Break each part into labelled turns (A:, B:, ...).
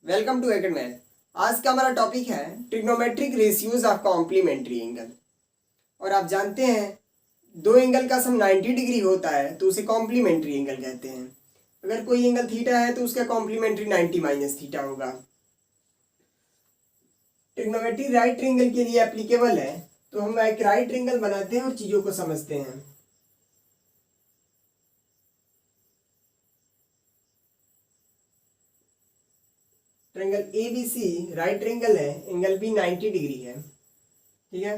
A: Welcome to एकेडमैथ। आज का हमारा टॉपिक है trigonometric ratios of complementary angle. और आप जानते हैं दो एंगल का सम 90 डिग्री होता है तो उसे कॉम्प्लीमेंट्री एंगल कहते हैं। अगर कोई एंगल थीटा है तो उसका कॉम्प्लीमेंट्री 90 माइनस थीटा होगा। ट्रिग्नोमेट्री राइट ट्रायंगल के लिए एप्लीकेबल है, तो हम एक राइट ट्रायंगल बनाते हैं और चीज़ों को समझते हैं। Triangle A B C right triangle है, एंगल बी 90 डिग्री है। ठीक है,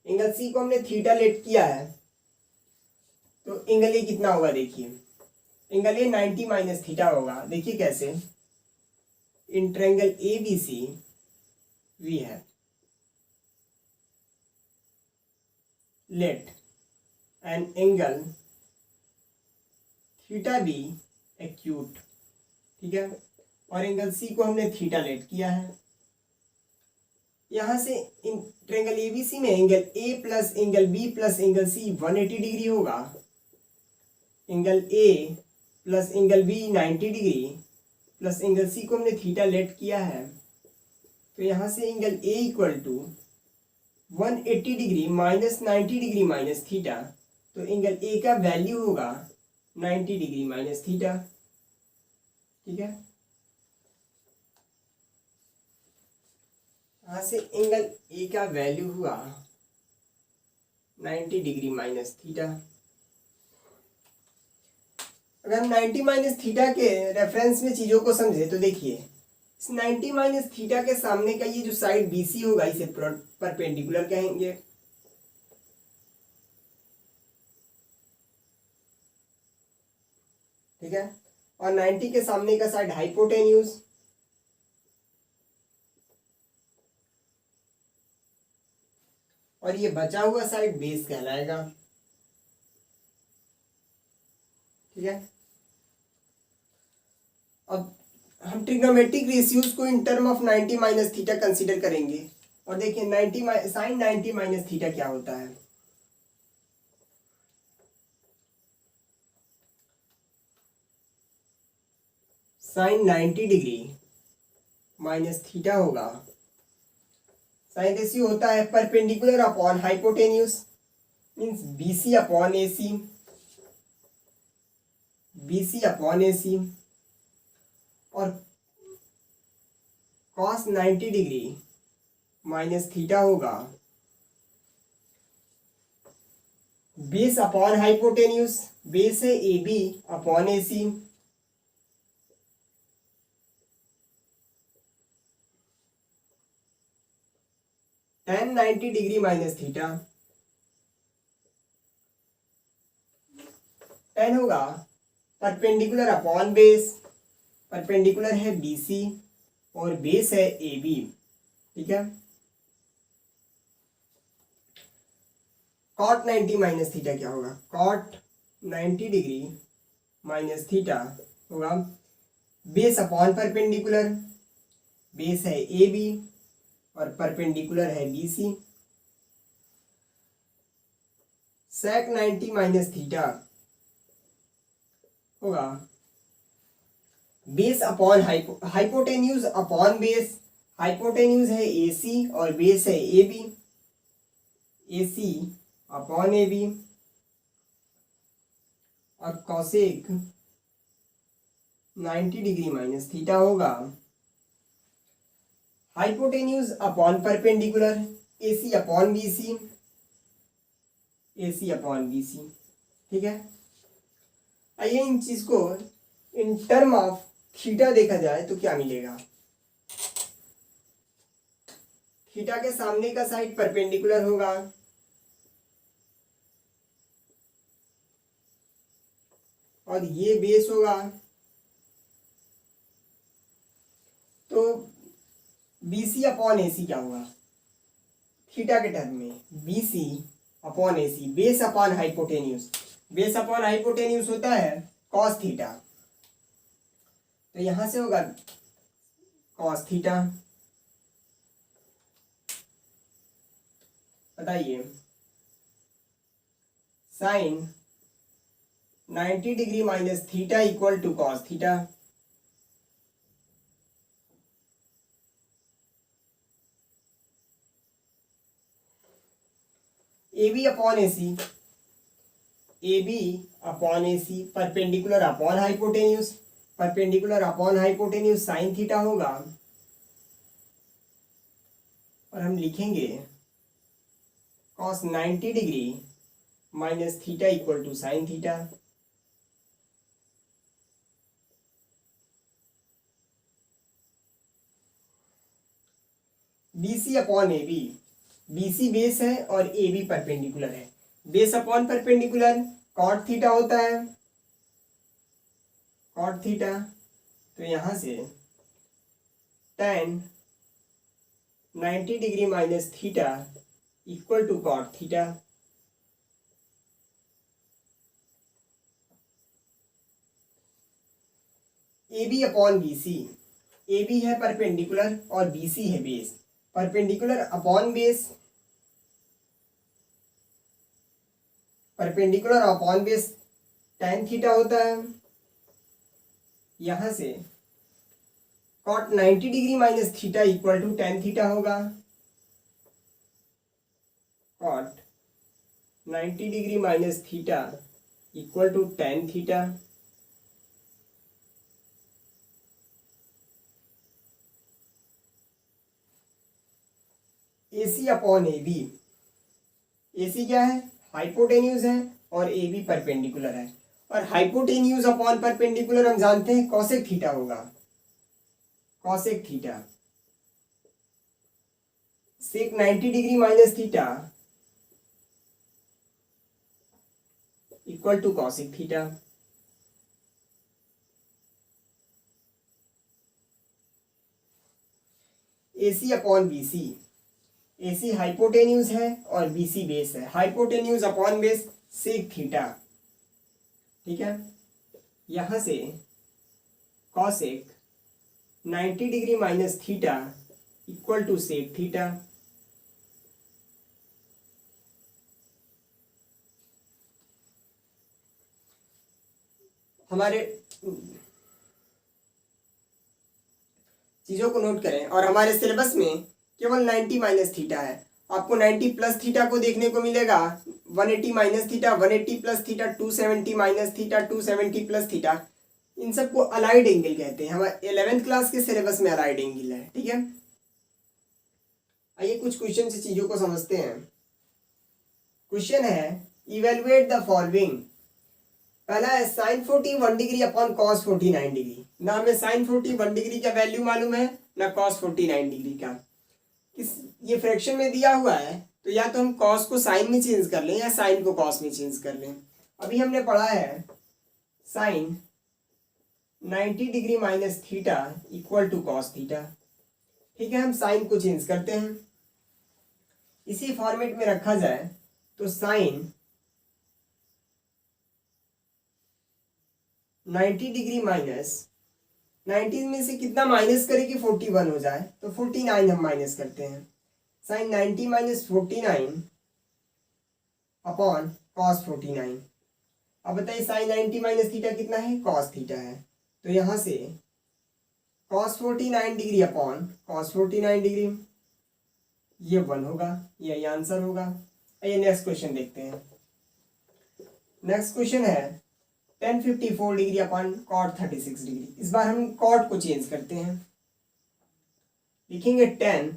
A: एंगल सी को हमने थीटा लेट किया है, तो एंगल ए कितना होगा देखिए। एंगल ए 90 माइनस थीटा होगा। देखिए कैसे, in triangle A B C we है let an angle theta be acute. ठीक है, और एंगल सी को हमने थीटा लेट किया है। यहां से इन ट्रायंगल एबीसी में angle A plus angle B plus angle C 180 degree होगा। Angle A plus angle B 90 degree plus angle C को हमने थीटा लेट किया है, तो यहां से angle A equal to 180 degree minus 90 degree minus theta, तो एंगल ए का वैल्यू होगा 90 डिग्री माइनस थीटा। ठीक है, यहां से एंगल ए का वैल्यू हुआ 90 डिग्री माइनस थीटा। अगर हम 90 माइनस थीटा के रेफरेंस में चीजों को समझे तो देखिए, इस 90 माइनस थीटा के सामने का ये जो साइड बीसी होगा इसे परपेंडिकुलर कहेंगे। ठीक है, और 90 के सामने का साइड हाइपोटेन्यूज। और ये बचा हुआ साइड बेस कहलाएगा। ठीक है, अब हम ट्रिग्नोमेट्रिक रेशियोज को in term of 90 minus theta consider करेंगे। और देखिए 90 साइन 90 माइनस थीटा क्या होता है। साइन 90 डिग्री माइनस थीटा होगा, साइन रेशियो होता है perpendicular upon hypotenuse, means BC upon AC, BC upon AC. और cos 90 डिग्री माइनस थीटा होगा बेस अपॉन हाइपोटेन्यूज, बेस है A B upon A C. tan 90 degree minus theta, tan होगा perpendicular upon base, perpendicular है BC और base है A B. ठीक है, cot 90 minus theta क्या होगा, cot 90 डिग्री माइनस थीटा होगा बेस अपॉन परपेंडिकुलर, बेस है ए बी और परपेंडिकुलर है B C. sec 90 minus theta होगा base upon hypotenuse upon base, hypotenuse है ए सी और बेस है A B, A C upon A B. और cosec 90 degree minus theta होगा hypotenuse upon perpendicular, A C upon B C, A C upon B C. ठीक है, आइए इन चीज को इन टर्म ऑफ थीटा देखा जाए तो क्या मिलेगा। थीटा के सामने का साइड परपेंडिकुलर होगा, और ये बेस होगा, तो BC अपॉन AC क्या होगा थीटा के टर्म में, BC upon AC, base upon hypotenuse. Base upon hypotenuse होता है cos थीटा, तो यहां से होगा cos थीटा। बताइए, sine 90 degree minus theta equal to cos theta. A B upon A C, A B upon A C perpendicular upon hypotenuse, perpendicular upon hypotenuse sine theta होगा, और हम लिखेंगे cos 90 degree minus theta equal to sine theta. BC upon A B, BC base है और A B perpendicular है, base upon perpendicular cot theta होता है, cot theta, तो यहां से tan 90 degree minus theta equal to cot theta. A B upon B C, A B है perpendicular और बी सी है base, perpendicular upon base, perpendicular upon base tan theta होता है, यहां से cot 90 degree minus theta equal to tan theta होगा, cot 90 degree minus theta equal to tan theta. AC upon A B, A C क्या है, hypotenuse है और A B perpendicular है, और हाइपोटेन्यूज अपॉन परपेंडिकुलर हम जानते हैं कॉसेक थीटा होगा, cosec theta, sec 90 degree minus theta equal to cosec theta. AC upon BC, AC hypotenuse है और BC बेस है, hypotenuse upon base sec theta, ठीक है, यहां से cosec 90 degree minus theta equal to sec theta. हमारे चीजों को नोट करें, और हमारे सिलेबस में केवल 90 माइनस थीटा है, आपको 90 प्लस थीटा को देखने को मिलेगा, 180 minus theta, 180 plus theta, 270 minus theta, 270 plus theta, इन सबको अलाइड एंगल कहते हैं, हमारे 11th क्लास के सिलेबस में अलाइड एंगल है, ठीक है। आइए कुछ क्वेश्चन से चीजों को समझते हैं। क्वेश्चन है इवेलुएट द फॉलोइंग, पहला है sine 40 1 degree upon cos 49 degree, ना हमें साइन 40 1 डिग्री का वैल्यू मालूम है ना कॉस 49 डिग्री का, इस ये फ्रैक्शन में दिया हुआ है, तो या तो हम कॉस को साइन में चेंज कर लें या साइन को कॉस में चेंज कर लें। अभी हमने पढ़ा है sine 90 degree minus theta equal to cos theta, ठीक है, हम साइन को चेंज करते हैं, इसी फॉर्मेट में रखा जाए तो साइन 90 डिग्री माइनस 90 में से कितना माइनस करें कि 41 हो जाए, तो 49 हम माइनस करते हैं, साइन 90 माइनस 49 अपॉन कॉस 49। अब बताइए साइन 90 माइनस थीटा कितना है, कॉस थीटा है, तो यहां से cos 49 degree upon cos 49 degree, ये 1 होगा, यही आंसर होगा। आइए नेक्स्ट क्वेश्चन देखते हैं। नेक्स्ट क्वेश्चन है tan 54 degree upon cot 36 degree, इस बार हम cot को चेंज करते हैं, लिखेंगे tan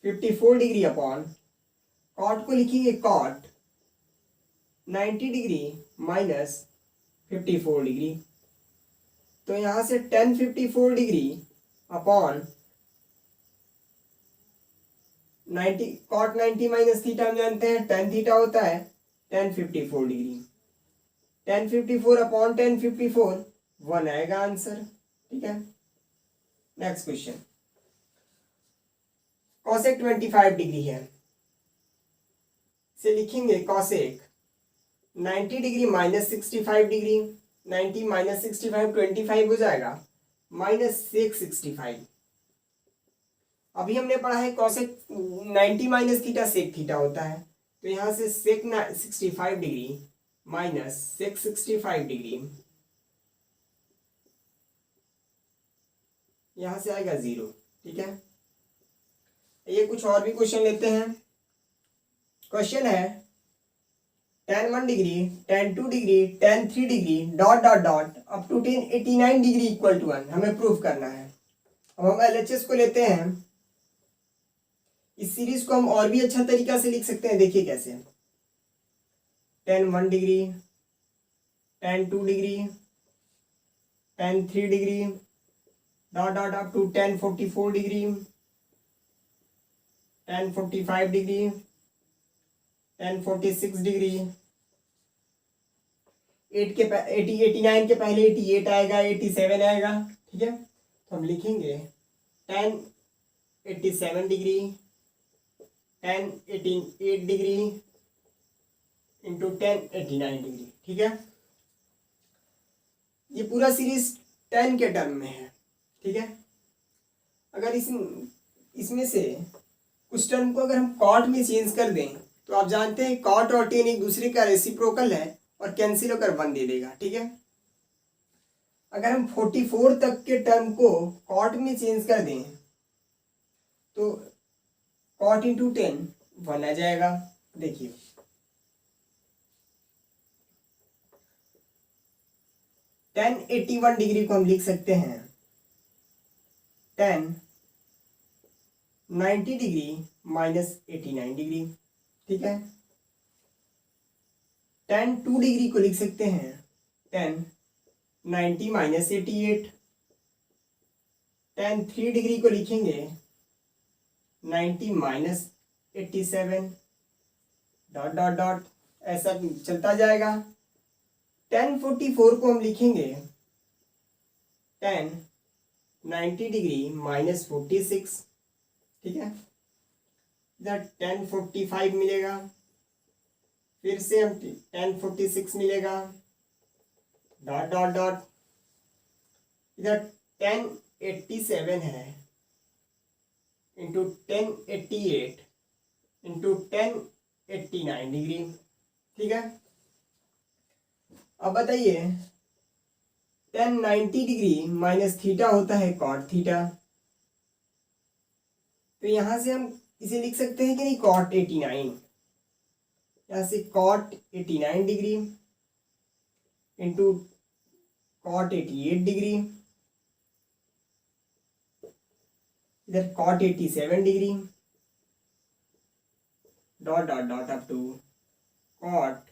A: 54 डिग्री अपॉन cot को लिखेंगे cot 90 डिग्री माइनस 54 डिग्री, तो यहां से tan 54 degree upon 90 cot 90 minus theta हम जानते हैं tan थीटा होता है tan 54 degree, tan 54 upon tan 54 1 आएगा आंसर, ठीक है। नेक्स्ट क्वेश्चन cosec 25 डिग्री है, से लिखेंगे cosec 90 degree minus 65 degree, 90 minus 65 25 हो जाएगा माइनस सेक 65। अभी हमने पढ़ा है cosec 90 minus theta sec theta होता है, तो यहां से sec 65 degree minus sec 65 degree, यहां से आएगा 0, ठीक है। ये कुछ और भी क्वेश्चन लेते हैं। क्वेश्चन है tan 1 degree, tan 2 degree, tan 3 degree, dot dot dot up to 1089 degree equal to 1 हमें प्रूव करना है। अब हम LHS को लेते हैं। इस सीरीज को हम और भी अच्छा तरीका से लिख सकते हैं, देखिए कैसे। tan 1 degree, tan 2 degree, tan 3 degree, dot dot up to tan 44 degree, tan 45 degree, tan 46 degree. 89 के पहले 88 आएगा, 87 आएगा, ठीक है। तो हम लिखेंगे tan 87 degree, tan 88 degree into tan 89 degree, ठीक है। ये पूरा सीरीज 10 के टर्म में है, ठीक है। अगर इसमें से कुछ टर्म को अगर हम कॉट में चेंज कर दें तो आप जानते हैं कॉट और टेन एक दूसरे का रेसिप्रोकल है और कैंसिल होकर 1 दे देगा, ठीक है। अगर हम 44 तक के टर्म को कॉट में चेंज कर दें तो कॉट इंटू 10 1 आ जाएगा। देखिए tan 81 डिग्री को हम लिख सकते हैं tan 90 डिग्री माइनस 89 डिग्री, ठीक है। tan 2 डिग्री को लिख सकते हैं tan 90 माइनस 88। tan 3 डिग्री को लिखेंगे 90 माइनस 87, डॉट डॉट डॉट ऐसा चलता जाएगा। tan 44 को हम लिखेंगे tan 90 डिग्री माइनस 46, ठीक है। इधर tan 45 मिलेगा, फिर से हम tan 46 मिलेगा, डॉट डॉट डॉट। इधर tan 87 है into tan 88 into tan 89 degree, ठीक है। अब बताइए tan 90 डिग्री माइनस थीटा होता है कॉट थीटा, तो यहां से हम इसे लिख सकते हैं कि नहीं कॉट 89। यहां से cot 89 degree into cot 88 degree, इधर cot 87 degree, dot dot dot up to cot,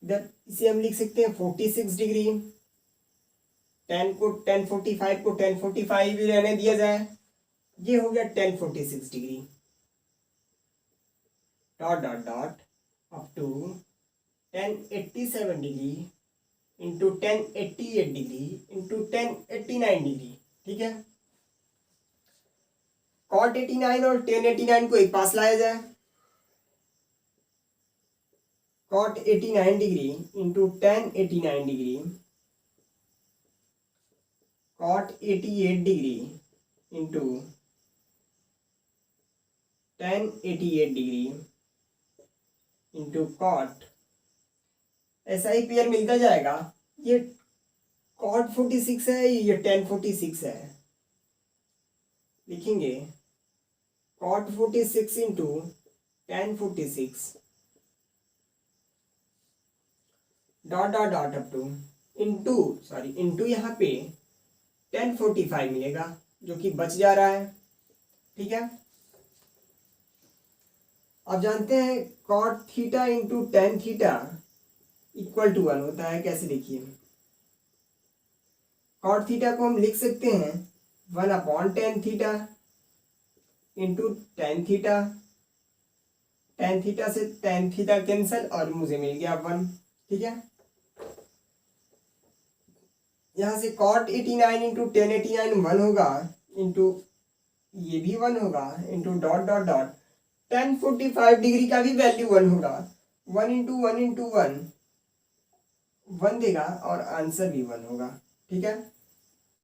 A: इधर इसे हम लिख सकते हैं 46 डिग्री। tan 45 को tan 45 ही रहने दिया जाए, ये हो गया tan 46 degree, dot dot dot up to tan 87 degree into tan 88 degree into tan 89 degree, ठीक है। cot 89 और tan 89 को एक पास लाया जाए, cot 89 degree into tan 89 degree, cot 88 degree into tan 88 degree into cot, ऐसा ही पेयर मिलता जाएगा। ये cot 46 है, ये tan 46 है, लिखेंगे cot 46 into tan 46, dot dot dot up two into यहाँ पे tan 45 मिलेगा जो कि बच जा रहा है, ठीक है। आप जानते हैं cot theta into tan theta equal to 1 होता है, कैसे देखिए। cot थीटा को हम लिख सकते हैं 1/tan theta into tan theta, tan theta से tan थीटा कैंसिल और मुझे मिल गया 1, ठीक है। यहाँ से cot 89 इंटू tan 89 1 होगा, इंटू ये भी 1 होगा, into dot dot dot tan 45 degree का भी वैल्यू 1 होगा, 1 इंटू 1 इंटू 1 1 देगा और आंसर भी 1 होगा, ठीक है।